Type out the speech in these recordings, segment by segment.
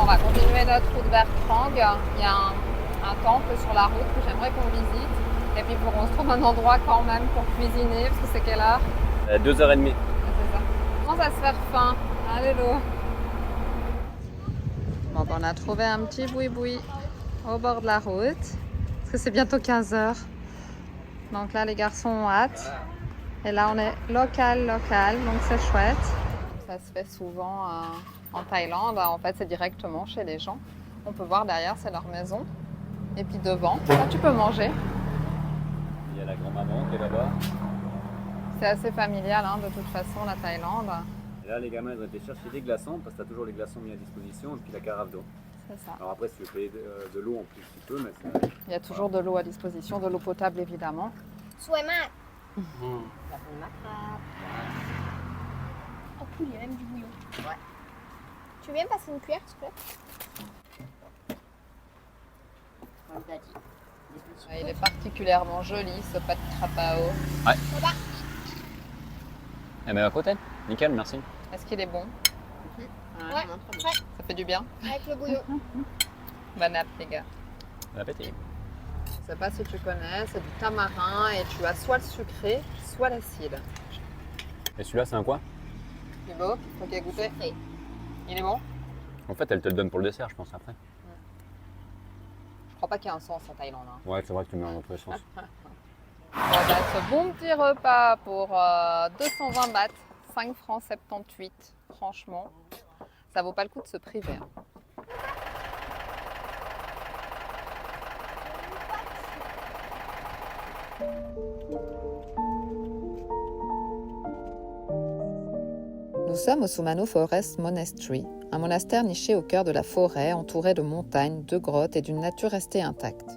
on va continuer notre route vers Trang. Il y a un temple sur la route que j'aimerais qu'on visite. Et puis pour qu'on se trouve un endroit quand même pour cuisiner, parce que c'est quelle heure? 2h30. C'est ça. On commence à se faire faim. Allez, l'eau. Bon, on a trouvé un petit boui-boui au bord de la route. Parce que c'est bientôt 15h. Donc là, les garçons ont hâte. Et là, on est local, donc c'est chouette. Ça se fait souvent en Thaïlande. En fait, c'est directement chez les gens. On peut voir derrière, c'est leur maison. Et puis devant, là, tu peux manger. Il y a la grand-maman qui est là-bas. C'est assez familial, hein, de toute façon, la Thaïlande. Et là, les gamins, ils ont été chercher des glaçons, parce que tu as toujours les glaçons mis à disposition, et puis la carafe d'eau. C'est ça. Alors après, si tu veux payer de l'eau en plus, tu peux, mais c'est... Il y a toujours de l'eau à disposition, de l'eau potable, évidemment. สวยมากขอบคุณนะครับOh cool, il y a même du bouillon. Ouais. Tu viens me passer une cuillère, s'il te plaît? Comme t'as dit. Il est particulièrement joli, ce pâte crapao. Eh bien, à côté. Nickel, merci. Est-ce qu'il est bon? Ouais. Ça fait du bien. Avec le bouillon. Bon app, les gars. Bon appétit. Je sais pas si tu connais, c'est du tamarin et tu as soit le sucré, soit l'acide. Et celui-là, c'est un quoi? Il est beau? Ok, goûter. Il est bon? En fait, elle te le donne pour le dessert, je pense, après. Je crois pas qu'il y ait un sens en Thaïlande. Hein. Ouais, c'est vrai que tu mets un autre sens. Ce bon petit repas pour 220 bahts, 5 francs 78. Franchement, ça vaut pas le coup de se priver. Hein. Nous sommes au Sumano Forest Monastery, un monastère niché au cœur de la forêt, entouré de montagnes, de grottes et d'une nature restée intacte.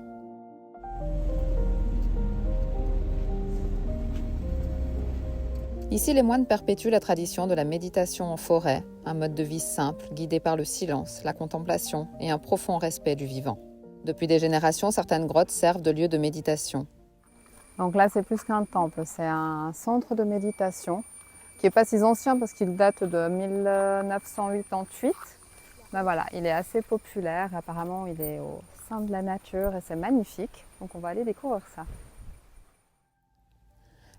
Ici, les moines perpétuent la tradition de la méditation en forêt, un mode de vie simple, guidé par le silence, la contemplation et un profond respect du vivant. Depuis des générations, certaines grottes servent de lieu de méditation. Donc là, c'est plus qu'un temple, c'est un centre de méditation qui n'est pas si ancien parce qu'il date de 1988. Ben voilà, il est assez populaire, apparemment il est au sein de la nature et c'est magnifique, donc on va aller découvrir ça.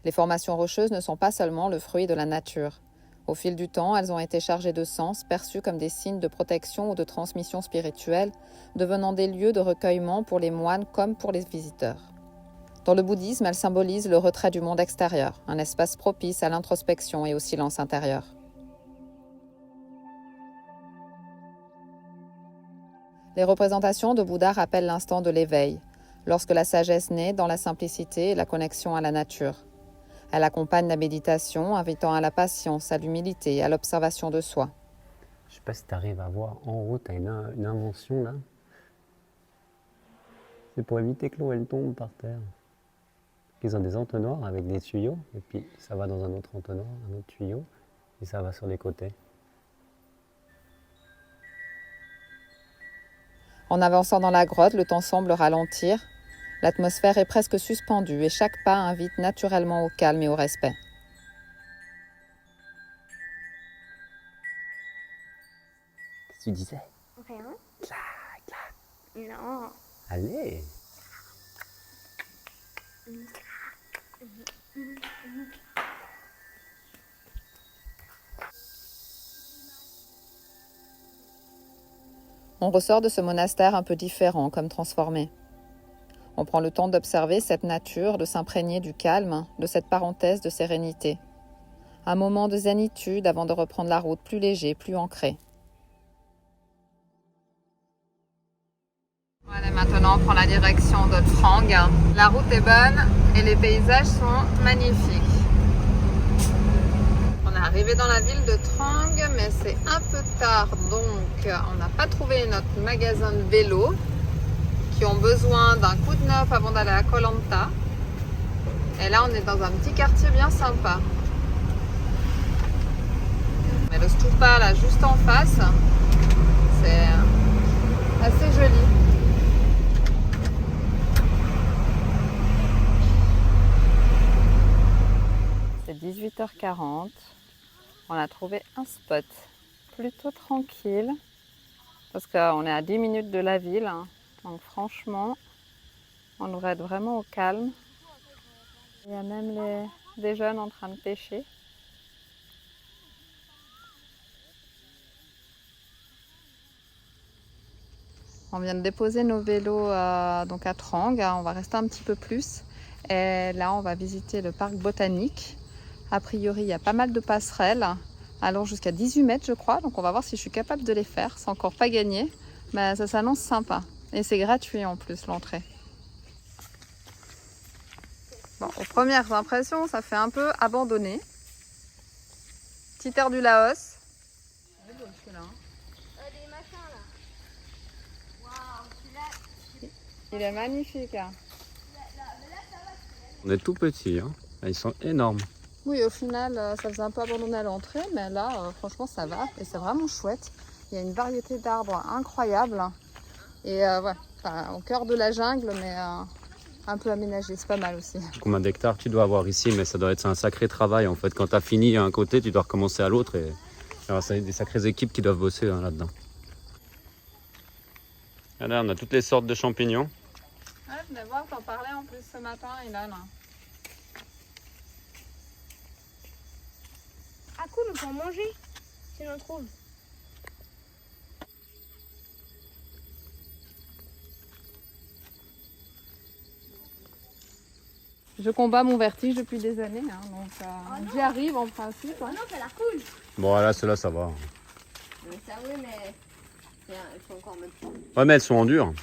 Les formations rocheuses ne sont pas seulement le fruit de la nature. Au fil du temps, elles ont été chargées de sens, perçus comme des signes de protection ou de transmission spirituelle, devenant des lieux de recueillement pour les moines comme pour les visiteurs. Dans le bouddhisme, elles symbolisent le retrait du monde extérieur, un espace propice à l'introspection et au silence intérieur. Les représentations de Bouddha rappellent l'instant de l'éveil, lorsque la sagesse naît dans la simplicité et la connexion à la nature. Elle accompagne la méditation, invitant à la patience, à l'humilité et à l'observation de soi. Je sais pas si tu arrives à voir en haut, tu as une invention là. C'est pour éviter que l'eau elle tombe par terre. Ils ont des entonnoirs avec des tuyaux, et puis ça va dans un autre entonnoir, un autre tuyau, et ça va sur les côtés. En avançant dans la grotte, le temps semble ralentir. L'atmosphère est presque suspendue et chaque pas invite naturellement au calme et au respect. Qu'est-ce que tu disais? Rien. Clac. Non. Allez. On ressort de ce monastère un peu différent, comme transformé. On prend le temps d'observer cette nature, de s'imprégner du calme, de cette parenthèse de sérénité. Un moment de zénitude avant de reprendre la route plus léger, plus ancré. Voilà, maintenant on prend la direction de Trang. La route est bonne et les paysages sont magnifiques. On est arrivé dans la ville de Trang, mais c'est un peu tard, donc on n'a pas trouvé notre magasin de vélo, qui ont besoin d'un coup de neuf avant d'aller à Koh Lanta. Et là, on est dans un petit quartier bien sympa. Mais le stupa, là, juste en face, c'est assez joli. C'est 18h40. On a trouvé un spot plutôt tranquille Parce qu'on est à 10 minutes de la ville, hein. Donc franchement, on devrait être vraiment au calme. Il y a même des jeunes en train de pêcher. On vient de déposer nos vélos donc à Trang, on va rester un petit peu plus. Et là, on va visiter le parc botanique. A priori, il y a pas mal de passerelles, allant jusqu'à 18 mètres, je crois. Donc, on va voir si je suis capable de les faire. C'est encore pas gagné, mais ça s'annonce sympa. Et c'est gratuit en plus, l'entrée. Bon, aux premières impressions, ça fait un peu abandonné. Petit air du Laos. Des machins là. Waouh, celui-là. Il est magnifique. Hein. On est tout petits, hein. Ils sont énormes. Oui, au final, ça faisait un peu abandonné à l'entrée, mais là, franchement, ça va. Et c'est vraiment chouette. Il y a une variété d'arbres incroyable. Et ouais, au cœur de la jungle, mais un peu aménagé. C'est pas mal aussi. Combien d'hectares tu dois avoir ici, mais ça doit être un sacré travail en fait. Quand tu as fini à un côté, tu dois recommencer à l'autre. Et alors, c'est des sacrées équipes qui doivent bosser hein, là-dedans. Et là, on a toutes les sortes de champignons. Ouais, venez voir, t'en parlais en plus ce matin, Ilan. Ah cool, on peut en manger. Si on en trouve. Je combats mon vertige depuis des années, hein, donc j'y arrive en principe. Oh non, ça a l'air cool. Bon, là, ceux-là, ça va. Mais ça oui, mais elles sont encore même plus. Ouais, mais elles sont en dur.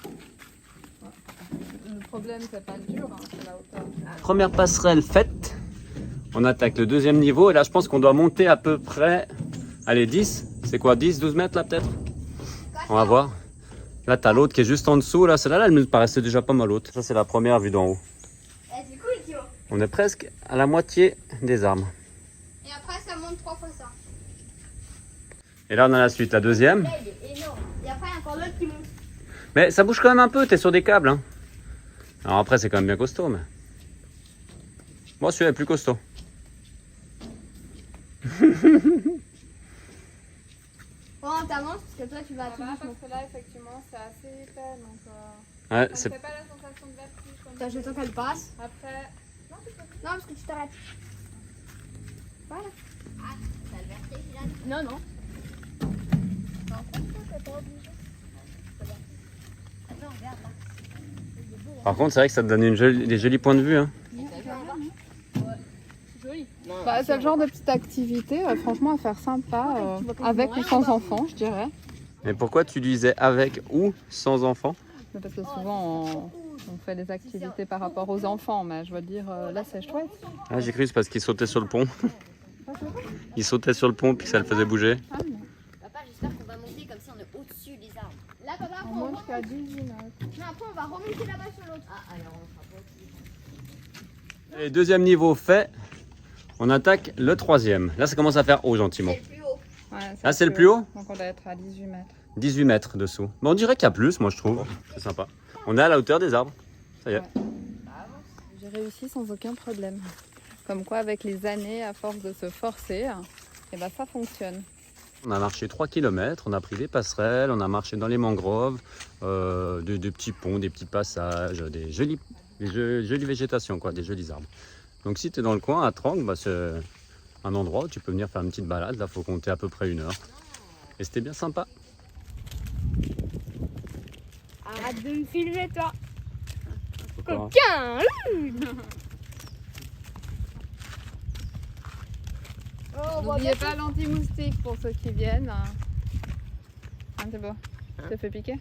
Le problème, c'est pas le dur, hein, c'est la hauteur. Première passerelle faite. On attaque le deuxième niveau. Et là, je pense qu'on doit monter à peu près... Allez, 10. C'est quoi, 10, 12 mètres là, peut-être? On va voir. Là, t'as l'autre qui est juste en dessous. Là, celle-là, elle me paraissait déjà pas mal haute. Ça, c'est la première vue d'en haut. C'est cool, tu vois. On est presque à la moitié des arbres. Et après, ça monte 3 fois ça. Et là, on a la suite, la deuxième. Là, il est énorme. Et après, il y a encore l'autre qui monte. Mais ça bouge quand même un peu, t'es sur des câbles. Hein. Alors après, c'est quand même bien costaud. Mais... Bon, celui-là est plus costaud. Bon, t'avances parce que toi, tu vas tout Ça va, doucement. parce que là, effectivement, c'est assez épais, donc Ouais, ça c'est... ne fait pas la sensation de vertige comme T'as le temps qu'elle passe. Après, Non, parce que tu t'arrêtes. Voilà. Ah, t'as le vertige là. Non, non. Attends, regarde là. Par contre, c'est vrai que ça te donne des jolis points de vue. Hein. Joli. bah, c'est le genre de petite activité, franchement, à faire sympa, avec ou sans enfant, je dirais. Mais pourquoi tu disais avec ou sans enfant? Mais parce que souvent, on fait des activités par rapport aux enfants, mais je veux dire, là, c'est chouette. Ah, j'ai cru que c'est parce qu'il sautait sur le pont. Il sautait sur le pont puis que ça le faisait bouger. Ah, non. Papa, j'espère qu'on va monter comme ça, on est au-dessus des arbres. Là, papa, On après, monte jusqu'à 18 mètres. Non, après, on va remonter là-bas sur l'autre. Ah, alors on sera pas au-dessus. Et deuxième niveau fait, on attaque le troisième. Là, ça commence à faire haut gentiment. C'est le plus haut. Ouais, Ah, c'est le plus haut? Donc on doit être à 18 mètres. 18 mètres dessous. Mais on dirait qu'il y a plus, moi je trouve. C'est sympa. On est à la hauteur des arbres. Ça y est. Ouais. J'ai réussi sans aucun problème. Comme quoi, avec les années, à force de se forcer, et ben, ça fonctionne. On a marché 3 km, on a pris des passerelles, on a marché dans les mangroves, des petits ponts, des petits passages, des jolies végétations, quoi, des jolis arbres. Donc si tu es dans le coin, à Trang, bah, c'est un endroit où tu peux venir faire une petite balade. Là, il faut compter à peu près 1 heure. Et c'était bien sympa. Arrête de me filmer, toi. Pourquoi Coquin. Oh, N'oubliez pas l'anti-moustique pour ceux qui viennent. Ah, c'est beau. Ça fait piquer?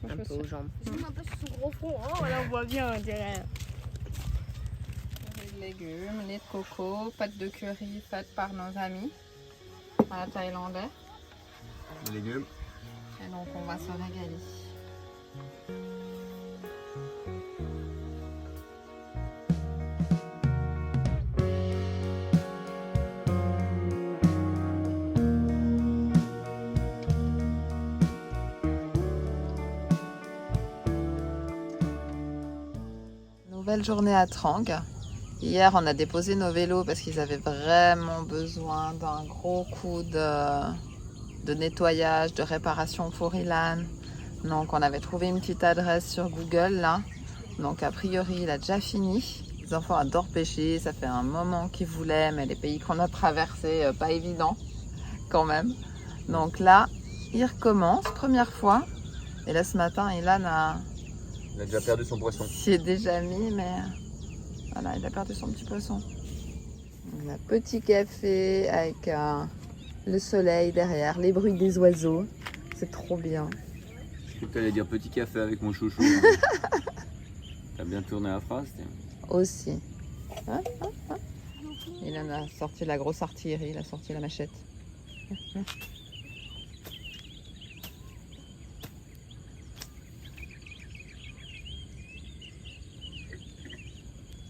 un peu aux jambes. Je un peu sur son gros front. Oh, là, on voit bien, on dirait. Les légumes, lait de coco, pâte de curry faite par nos amis à la thaïlandais. Les légumes. Et donc on va se régaler. Nouvelle journée à Trang. Hier, on a déposé nos vélos parce qu'ils avaient vraiment besoin d'un gros coup de nettoyage, de réparation pour Ilan. Donc on avait trouvé une petite adresse sur Google là. Donc a priori il a déjà fini. Les enfants adorent pêcher, ça fait un moment qu'ils voulaient, mais les pays qu'on a traversés, pas évident quand même. Donc là, il recommence, première fois. Et là ce matin, Ilan Il a déjà perdu son poisson. s'y est déjà mis, mais voilà, il a perdu son petit poisson. Donc, un petit café avec le soleil derrière, les bruits des oiseaux. C'est trop bien. Je crois que tu allais dire petit café avec mon chouchou. T'as bien tourné la phrase, tiens. Aussi. Il en a sorti la grosse artillerie, il a sorti la machette.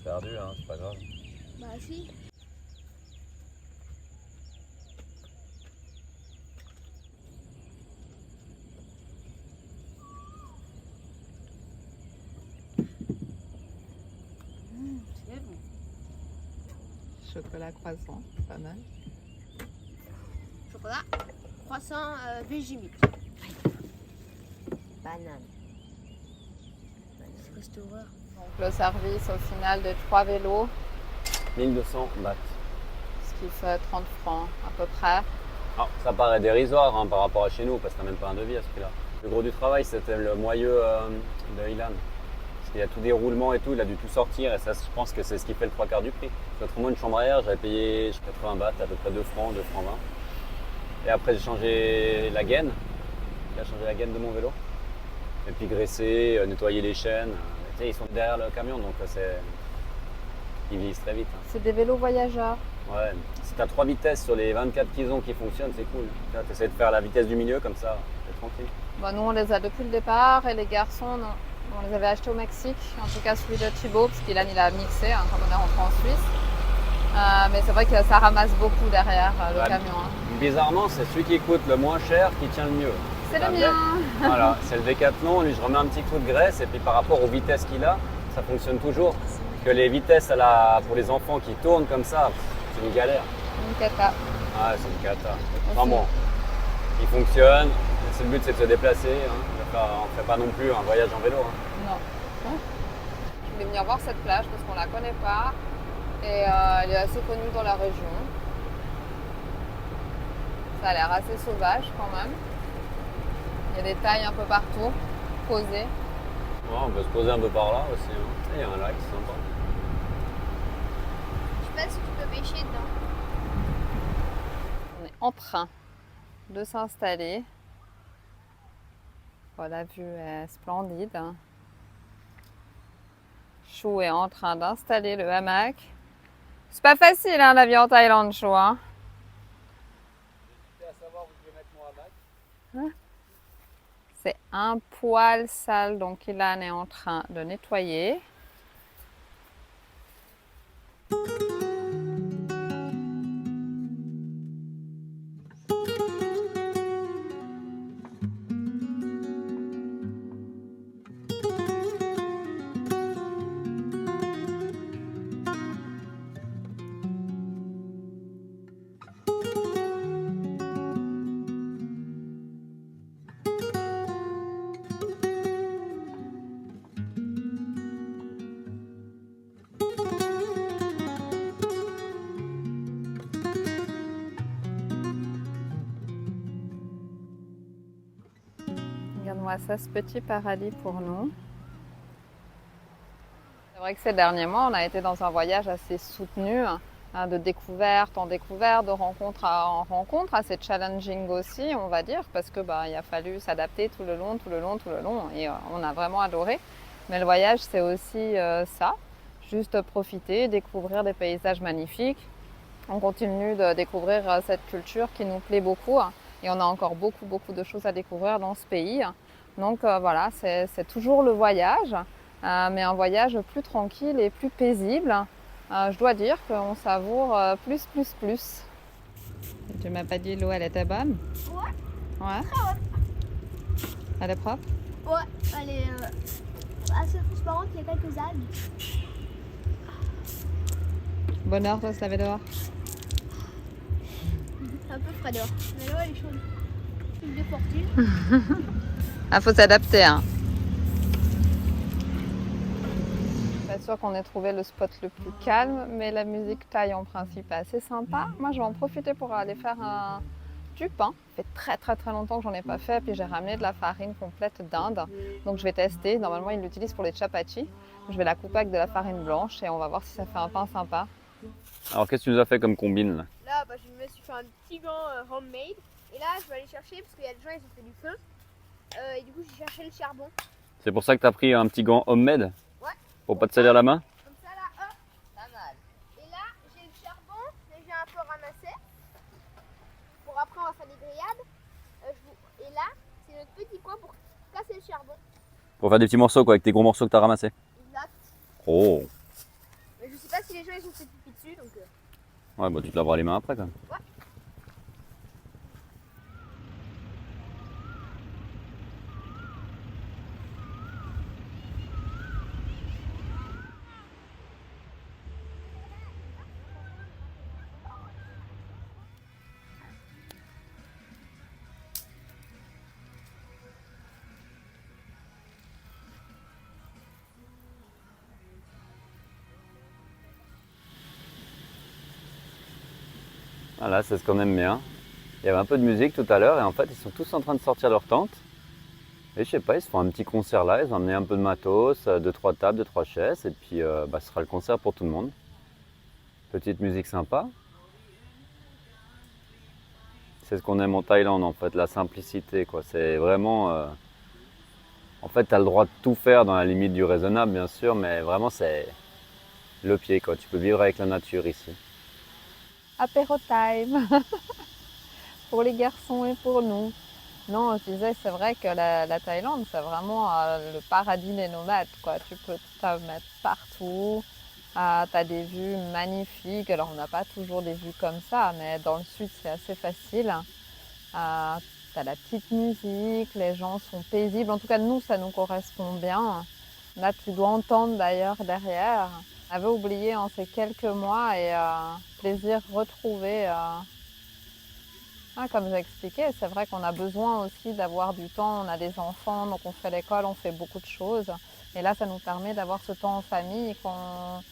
Perdu, hein, c'est pas grave. Bah si. C'est bon. Chocolat croissant, pas mal. Chocolat, croissant, Végémite. Banane. C'est quoi cette horreur? Donc le service au final de 3 vélos, 1200 bahts. ce qui fait 30 francs à peu près. Ah, ça paraît dérisoire hein, par rapport à chez nous, parce que t'as même pas un devis à ce prix-là. Le gros du travail, c'était le moyeu de Ilan. Parce qu'il y a tout des roulements et tout, il a dû tout sortir, et ça, je pense que c'est ce qui fait le 3/4 du prix. Autrement, une chambre à air, j'avais payé 80 bahts, à peu près 2 francs, 2 francs 20. Et après, j'ai changé la gaine. Il a changé la gaine de mon vélo. Et puis graisser, nettoyer les chaînes. Tu sais, ils sont derrière le camion, donc ils vieillissent très vite. Hein. C'est des vélos voyageurs. Ouais, si t'as 3 vitesses sur les 24 qu'ils ont qui fonctionnent, c'est cool. Tu essaies de faire la vitesse du milieu comme ça, c'est tranquille. Bon, nous on les a depuis le départ et les garçons, non. On les avait achetés au Mexique, en tout cas celui de Thibaut, parce qu'il a mixé hein, quand on est rentré en Suisse. Mais c'est vrai que ça ramasse beaucoup derrière le Ouais, camion. Hein. Bizarrement, c'est celui qui coûte le moins cher qui tient le mieux. C'est le mien. Voilà, c'est le Décathlon, lui je remets un petit coup de graisse et puis par rapport aux vitesses qu'il a, ça fonctionne toujours. Que les vitesses pour les enfants qui tournent comme ça, c'est une galère. Une cata. Ah, c'est une cata. Enfin bon, il fonctionne, le but c'est de se déplacer, hein. On ne fait pas non plus un voyage en vélo. Hein. Non. Je voulais venir voir cette plage parce qu'on la connaît pas et elle est assez connue dans la région. Ça a l'air assez sauvage quand même. Il y a des tailles un peu partout, posées. Ouais, on peut se poser un peu par là aussi. Hein. Il y a un lac, c'est sympa. Je sais pas si tu peux pêcher dedans. On est en train de s'installer. Oh, la vue est splendide. Chou est en train d'installer le hamac. C'est pas facile hein, la vie en Thaïlande, Chou. Hein. C'est un poil sale, donc Ilan est en train de nettoyer. Regarde-moi ça, ce petit paradis pour nous. C'est vrai que ces derniers mois, on a été dans un voyage assez soutenu, hein, de découverte en découverte, de rencontre en rencontre, assez challenging aussi, on va dire, parce que il a fallu s'adapter tout le long, et on a vraiment adoré. Mais le voyage, c'est aussi ça, juste profiter, découvrir des paysages magnifiques. On continue de découvrir cette culture qui nous plaît beaucoup. Et on a encore beaucoup de choses à découvrir dans ce pays. Donc voilà, c'est toujours le voyage, mais un voyage plus tranquille et plus paisible. Je dois dire qu'on savoure plus. Tu m'as pas dit l'eau, elle était bonne? Ouais. Ouais? Elle est propre? Ouais, elle est assez transparente, il y a quelques algues. Bonne heure de se laver dehors? C'est un peu frais dehors, mais l'eau elle est chaude. truc de fortune. Ah, faut s'adapter, hein. Pas sûr qu'on ait trouvé le spot le plus calme, mais la musique thaï en principe est assez sympa. Moi, je vais en profiter pour aller faire du pain. Ça fait très longtemps que j'en ai pas fait, puis j'ai ramené de la farine complète d'Inde. Donc je vais tester. Normalement, ils l'utilisent pour les chapati. Je vais la couper avec de la farine blanche et on va voir si ça fait un pain sympa. Alors qu'est-ce que tu nous as fait comme combine là? Là, bah, je me suis fait un petit gant homemade. Et là, je vais aller chercher parce qu'il y a des gens, ils ont fait du feu. Et du coup, j'ai cherché le charbon. C'est pour ça que tu as pris un petit gant homemade? Ouais. Pour pas te salir la main? Comme ça, là, hop, pas mal. Et là, j'ai le charbon, mais j'ai un peu ramassé. Pour après, on va faire des grillades. Et là, c'est notre petit coin pour casser le charbon. Pour faire des petits morceaux quoi, avec tes gros morceaux que tu as ramassés? Exact. Oh! Mais je sais pas si les gens ils ont fait pipi dessus, donc... Ouais, bah tu te laveras les mains après quand même. Ouais. Voilà, c'est ce qu'on aime bien. Il y avait un peu de musique tout à l'heure et en fait ils sont tous en train de sortir leur tente. Et je sais pas, ils se font un petit concert là, ils ont amené un peu de matos, 2-3 tables, 2-3 chaises et puis ce sera le concert pour tout le monde. Petite musique sympa. C'est ce qu'on aime en Thaïlande en fait, la simplicité quoi. C'est vraiment... En fait tu as le droit de tout faire dans la limite du raisonnable bien sûr, mais vraiment c'est le pied quoi. Tu peux vivre avec la nature ici. Apéro time pour les garçons et pour nous. Non, je disais, c'est vrai que la Thaïlande, c'est vraiment le paradis des nomades, quoi. Tu peux te mettre partout. Tu as des vues magnifiques. Alors, on n'a pas toujours des vues comme ça, mais dans le sud, c'est assez facile. Tu as la petite musique, les gens sont paisibles. En tout cas, nous, ça nous correspond bien. Là, tu dois entendre d'ailleurs derrière. On avait oublié en ces quelques mois et plaisir retrouvé. Comme j'ai expliqué, c'est vrai qu'on a besoin aussi d'avoir du temps. On a des enfants, donc on fait l'école, on fait beaucoup de choses. Et là, ça nous permet d'avoir ce temps en famille. Quand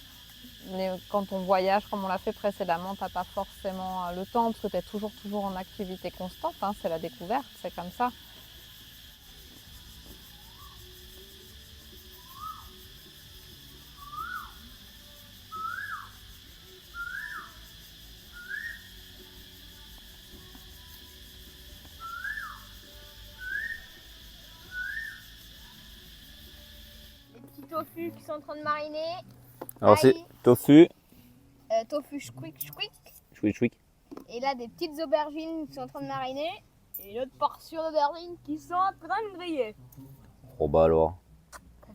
on voyage, comme on l'a fait précédemment, tu n'as pas forcément le temps parce que tu es toujours en activité constante. C'est la découverte, c'est comme ça. Tofu qui sont en train de mariner. Alors c'est Aïe. tofu. Tofu squeak. Chouic. Et là, des petites aubergines qui sont en train de mariner. Et une autre portion d'aubergines qui sont en train de griller. Oh bah alors.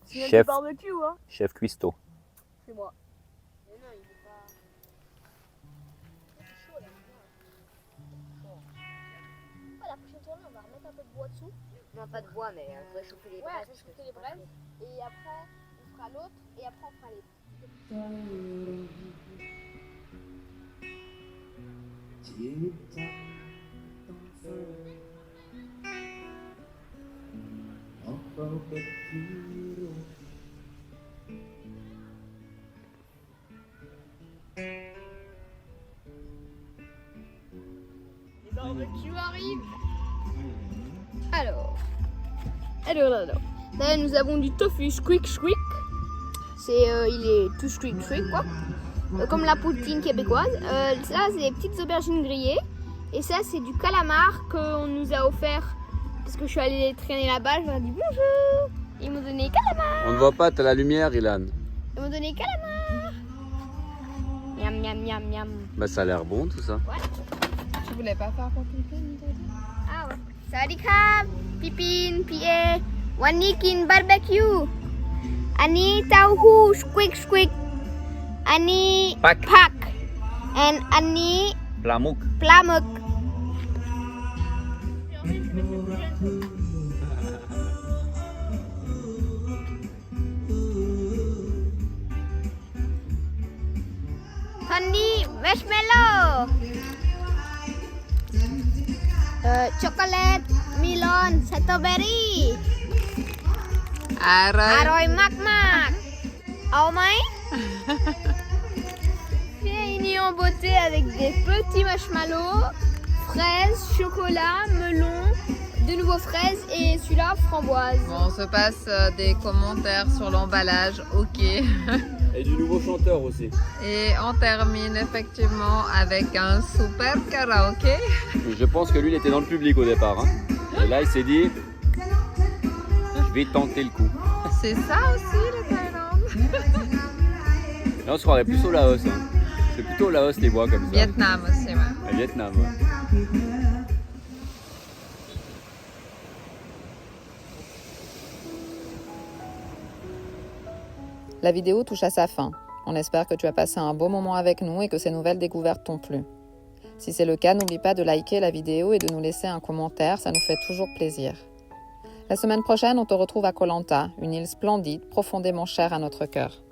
C'est notre Chef. barbecue, hein. Chef cuistot. C'est moi. Mais non, il est pas... C'est chaud là. La prochaine tournée, on va remettre un peu de bois dessous. Non, pas de bois, mais réchauffer les braises. Réchauffer les braises. Et après, on fera l'autre. Et après, on fera les... Les barbecues arrivent. Alors. Là, nous avons du tofu squeak. Il est tout squeak quoi. Comme la poutine québécoise. Ça, c'est des petites aubergines grillées. Et ça, c'est du calamar qu'on nous a offert. Parce que je suis allée traîner là-bas, je leur ai dit bonjour. Ils m'ont donné calamar. On ne voit pas, t'as la lumière, Ilan. Ils m'ont donné calamar. Miam. Bah ça a l'air bon tout ça. Ouais. Tu voulais pas faire pour Pipine, Ah ouais. Sawadee-krap, Pipine, P.A. Wanikin barbecue. Ani tauhu squeak. Ani Pak. And Ani Plamuk. plamuk. Honey marshmallow. Chocolate, melon, strawberry. Aroy. Aroy mak. Oh my. Réuni en beauté avec des petits marshmallows, fraises, chocolat, melon, de nouveau fraises et celui-là framboise. Bon, on se passe des commentaires sur l'emballage, ok. Et du nouveau chanteur aussi. Et on termine effectivement avec un super karaoké. Je pense que lui, il était dans le public au départ. Hein. Et là, il s'est dit, je vais tenter le coup. C'est ça aussi le Thaïlande. Là, on se croirait plus au Laos. Hein. C'est plutôt au Laos, les bois comme ça. Vietnam aussi, ouais. À Vietnam, ouais. La vidéo touche à sa fin. On espère que tu as passé un beau moment avec nous et que ces nouvelles découvertes t'ont plu. Si c'est le cas, n'oublie pas de liker la vidéo et de nous laisser un commentaire, ça nous fait toujours plaisir. La semaine prochaine, on te retrouve à Koh Lanta, une île splendide, profondément chère à notre cœur.